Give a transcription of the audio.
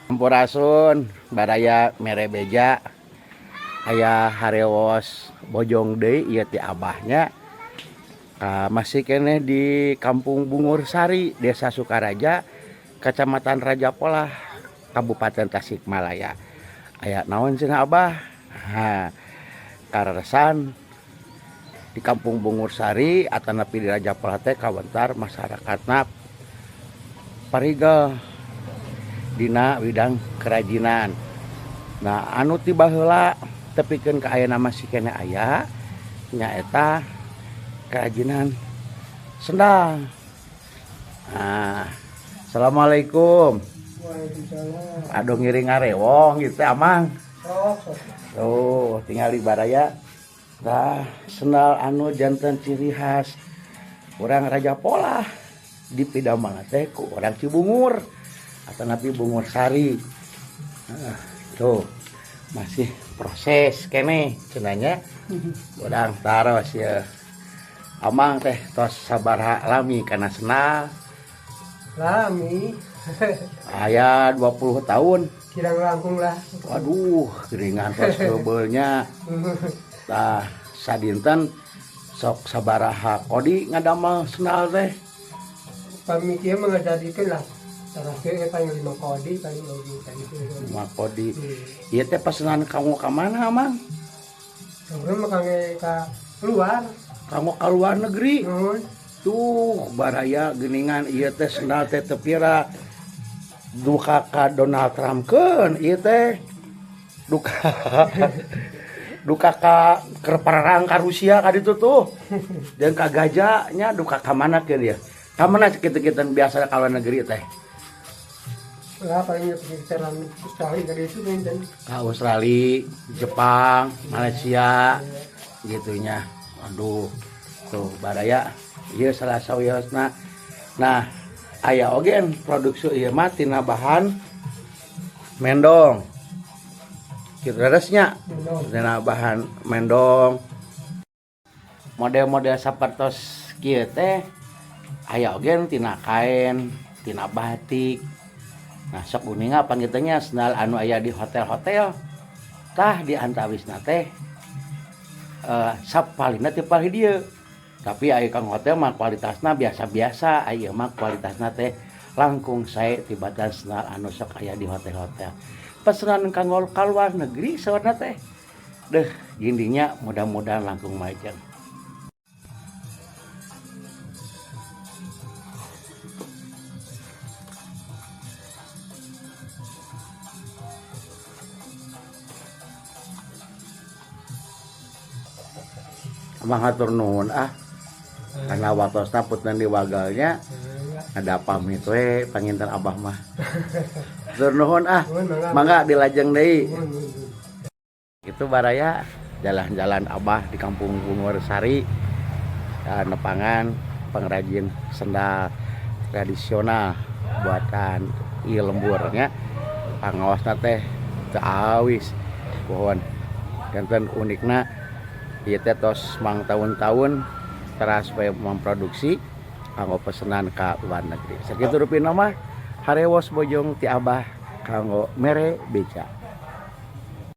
Sampurasun baraya mere beja aya harewos bojong deui ieu ti abahnya. Masih keneh di Kampung Bungur Sari, Desa Sukaraja, Kecamatan Raja Polah, Kabupaten Tasikmalaya. Aya naon cenah Abah? Kareresan di Kampung Bungur Sari atanapi di Raja Polah teh kawentar masyarakatna parigel dina bidang kerajinan. Nah, anu ti baheula tepikeun ka ayeuna masih keneh aya nyaeta kerajinan sendal. Assalamualaikum. Waalaikumsalam. Aduh ngiring ngarewong gitu amang. Oh, Tinggal di baraya. Nah, sendal anu janten ciri khas urang Raja Polah di pidamang teh ku urang Cibungur atanapi Bungur Sari. Tuh masih proses kene cenanya. Urang taros ya. Amang teh tos sabaraha lami kana sendal? lami. Aya 20 tahun. Kirang langkung lah. Waduh, keringan tos keubelnya. Tah sadinten sok sabaraha kodi ngadamel sendal teh? Pamikir mengadadikeun lah. Terakhir paling 5 kodi paling lagi tadi. 5 kodi. Ieu teh pesanan kamu ka mana, Mang? Kemudian makanya ke keluar. Kamu ka luar negeri. Nuhun. Tuh, baraya geuningan ieu teh sendal teh tepira duka ka Donald Trump keun ieu teh. Duka ka perang ka Rusia ka ditu tuh. Jeung ka gajahnya duka ka mana keun ieu? Ka mana kitu-kitu biasa ka luar negeri teh? Lah paling sekitaran Australia dari itu dan Ka Australia, Jepang, Malaysia gitunya. Aduh, tuh baraya ieu salah sawiosna. Nah, aya oge produksi ieu mah tina bahan mendong. Kitu resnya tina bahan mendong. Model-model sapertos kieu teh aya oge tina kain, tina batik. Nah, sok uninga pangitanya sendal anu aya di hotel-hotel. Tah di antawisna teh sapalina ti palih dieu. Tapi aya kang hotel mah kualitasna biasa-biasa, aya mah kualitasna teh langkung sae tibatan sendal anu sok aya di hotel-hotel. Pesanan kanggo ka luar negeri sawarna teh. Deuh, gindinya mudah-mudahan langkung majeng. Amang hatur nuhun karena watosna putna di wagalnya ada pamit we panginten Abah mah. Hatur nuhun mangga dilajeng deui. Itu baraya jalan-jalan Abah di Kampung Bungur Sari nepangan pengrajin sendal tradisional buatan ieu lemburnya. Pangaosna teh teu awis pohon janten unikna. Ieu teh tos mang tahun-tahun teras supaya memproduksi kanggo pesanan ka luar negeri. Sakitu rupina mah harewos bojong ti Abah kanggo mere beja.